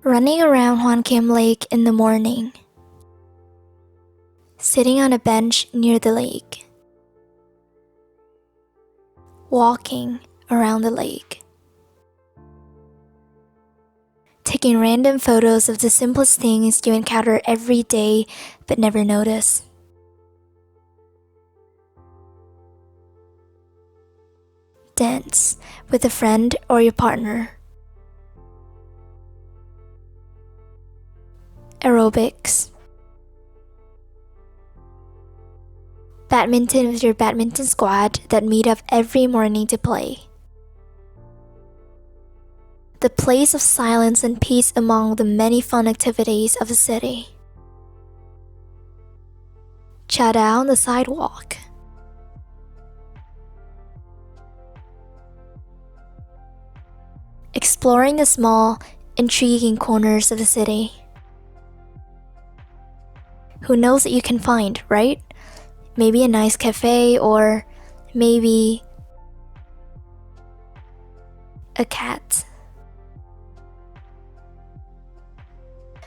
Running around Hoan Kiem Lake in the morning. Sitting on a bench near the lake. Walking around the lake. Taking random photos of the simplest things you encounter every day but never notice. Dance with a friend or your partner. Aerobics. Badminton with your badminton squad that meet up every morning to play. The place of silence and peace among the many fun activities of the city. Chow on the sidewalk. Exploring the small, intriguing corners of the city. Who knows what you can find, right? Maybe a nice cafe or maybe a cat.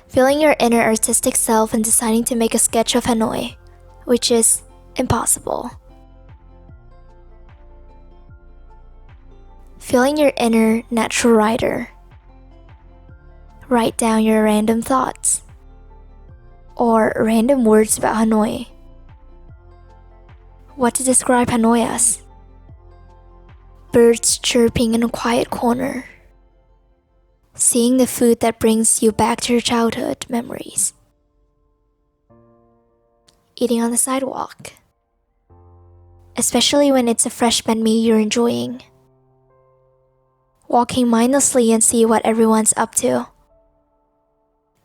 Feeling your inner artistic self and deciding to make a sketch of Hanoi, which is impossible. Feeling your inner natural writer. Write down your random thoughts or random words about Hanoi. What to describe Hanoi as? Birds chirping in a quiet corner. Seeing the food that brings you back to your childhood memories. Eating on the sidewalk. Especially when it's a fresh banh mi you're enjoying. Walking mindlessly and see what everyone's up to.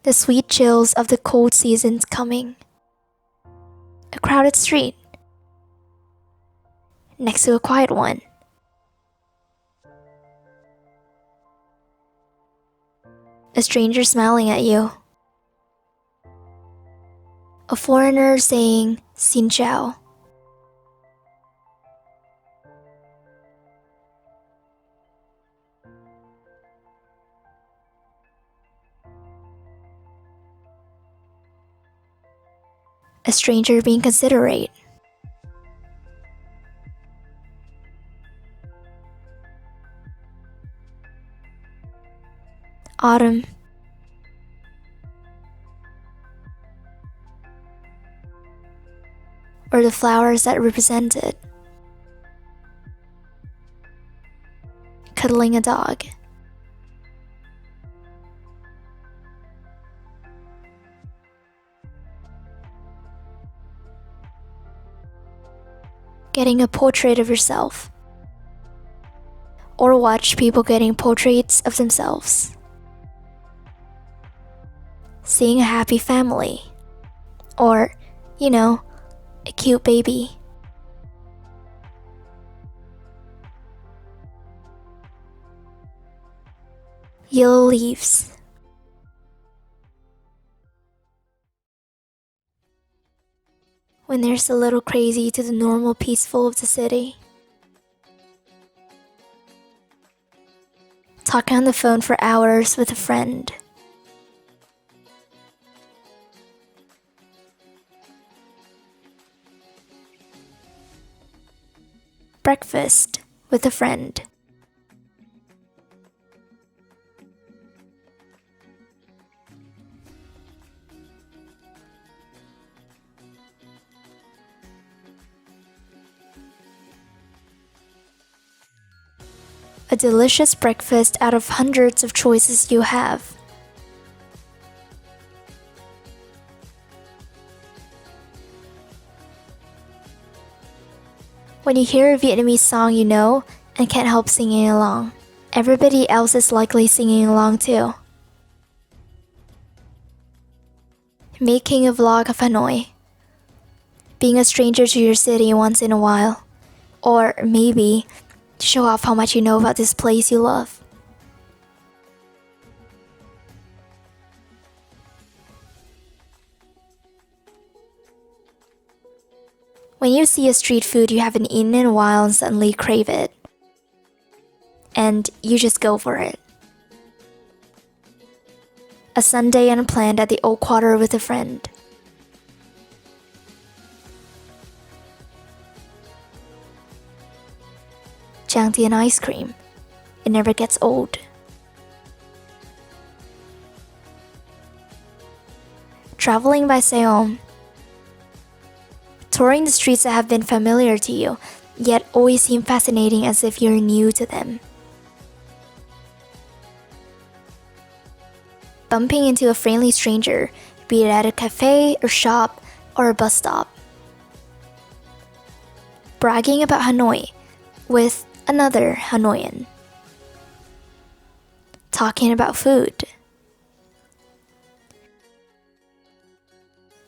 The sweet chills of the cold seasons coming. A crowded street. Next to a quiet one. A stranger smiling at you. A foreigner saying, "Xin Chao." A stranger being considerate. Autumn. Or the flowers that represent it. Cuddling a dog. Getting a portrait of yourself. Or watch people getting portraits of themselves. Seeing a happy family. Or, a cute baby. Yellow leaves. When there's a little crazy to the normal peaceful of the city. Talking on the phone for hours with a friend. Breakfast with a friend. A delicious breakfast out of hundreds of choices you have. When you hear a Vietnamese song you know and can't help singing along, everybody else is likely singing along too. Making a vlog of Hanoi. Being a stranger to your city once in a while. Or maybe to show off how much you know about this place you love. When you see a street food you haven't eaten in a while and suddenly crave it. And you just go for it. A Sunday unplanned at the old quarter with a friend. Jangtian ice cream. It never gets old. Traveling by Seom. Touring the streets that have been familiar to you, yet always seem fascinating as if you're new to them. Bumping into a friendly stranger, be it at a cafe or shop or a bus stop. Bragging about Hanoi with another Hanoian. Talking about food.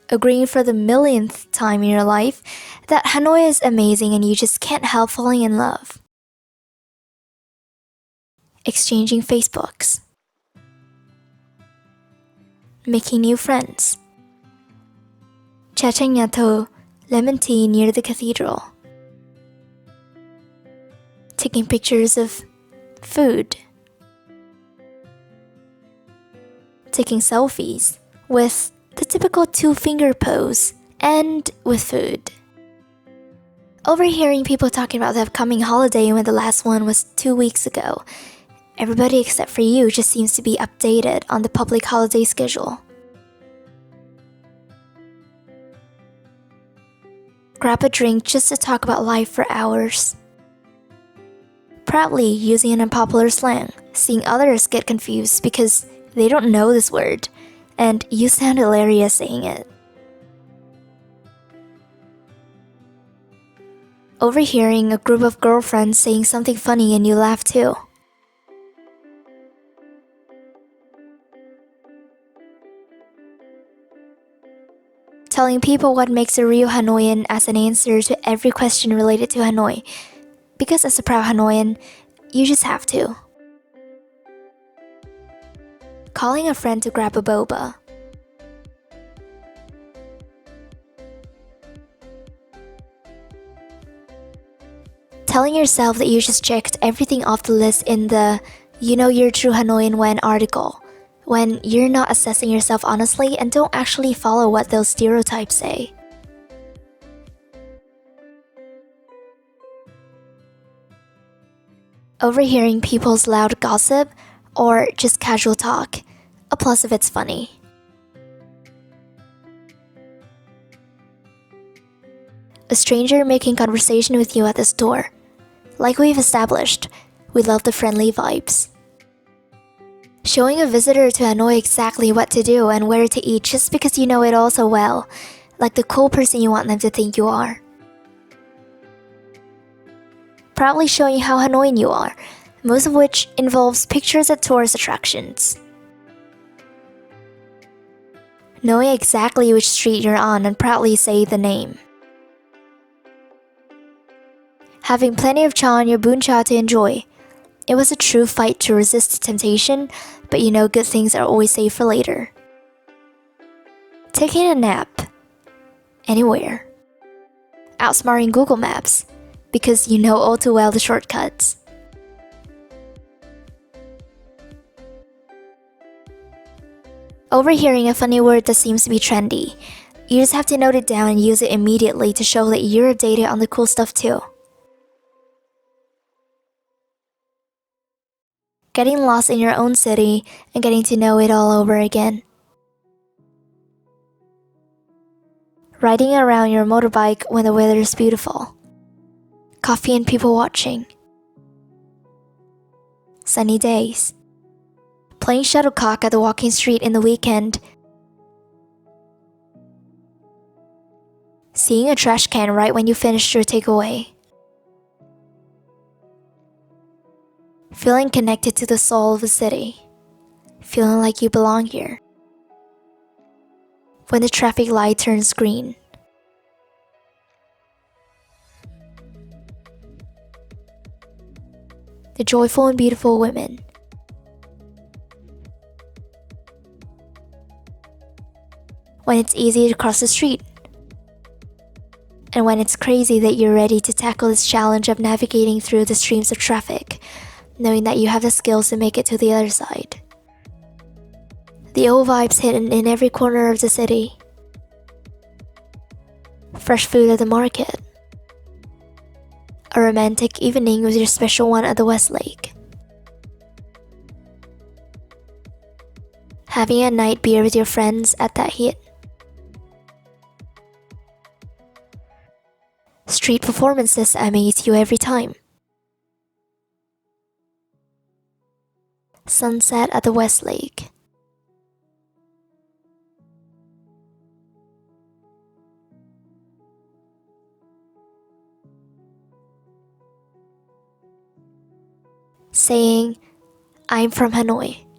Agreeing for the millionth time in your life that Hanoi is amazing and you just can't help falling in love. Exchanging Facebooks. Making new friends. Cha chanh nhà thờ, lemon tea near the cathedral. Taking pictures of food. Taking selfies with the typical two-finger pose and with food. Overhearing people talking about the upcoming holiday when the last one was 2 weeks ago. Everybody except for you just seems to be updated on the public holiday schedule. Grab a drink just to talk about life for hours. Proudly using an unpopular slang, seeing others get confused because they don't know this word, and you sound hilarious saying it. Overhearing a group of girlfriends saying something funny and you laugh too. Telling people what makes a real Hanoian as an answer to every question related to Hanoi. Because as a proud Hanoian, you just have to. Calling a friend to grab a boba. Telling yourself that you just checked everything off the list in the "You know you're true Hanoian when" article, when you're not assessing yourself honestly and don't actually follow what those stereotypes say. Overhearing people's loud gossip or just casual talk, a plus if it's funny. A stranger making conversation with you at the store. Like we've established, we love the friendly vibes. Showing a visitor to Hanoi exactly what to do and where to eat just because you know it all so well, like the cool person you want them to think you are. Proudly showing how Hanoian you are, most of which involves pictures at tourist attractions. Knowing exactly which street you're on and proudly say the name. Having plenty of Chao on your bún chả to enjoy. It was a true fight to resist temptation, but you know good things are always saved for later. Taking a nap. Anywhere. Outsmarting Google Maps, because you know all too well the shortcuts. Overhearing a funny word that seems to be trendy. You just have to note it down and use it immediately to show that you're updated on the cool stuff too. Getting lost in your own city and getting to know it all over again. Riding around your motorbike when the weather is beautiful. Coffee and people watching. Sunny days. Playing shuttlecock at the walking street in the weekend. Seeing a trash can right when you finished your takeaway. Feeling connected to the soul of a city. Feeling like you belong here. When the traffic light turns green. The joyful and beautiful women. When it's easy to cross the street. And when it's crazy that you're ready to tackle this challenge of navigating through the streams of traffic, knowing that you have the skills to make it to the other side. The old vibes hidden in every corner of the city. Fresh food at the market. A romantic evening with your special one at the West Lake. Having a night beer with your friends at that hit. Street performances amaze you every time. Sunset at the West Lake. Saying, I'm from Hanoi.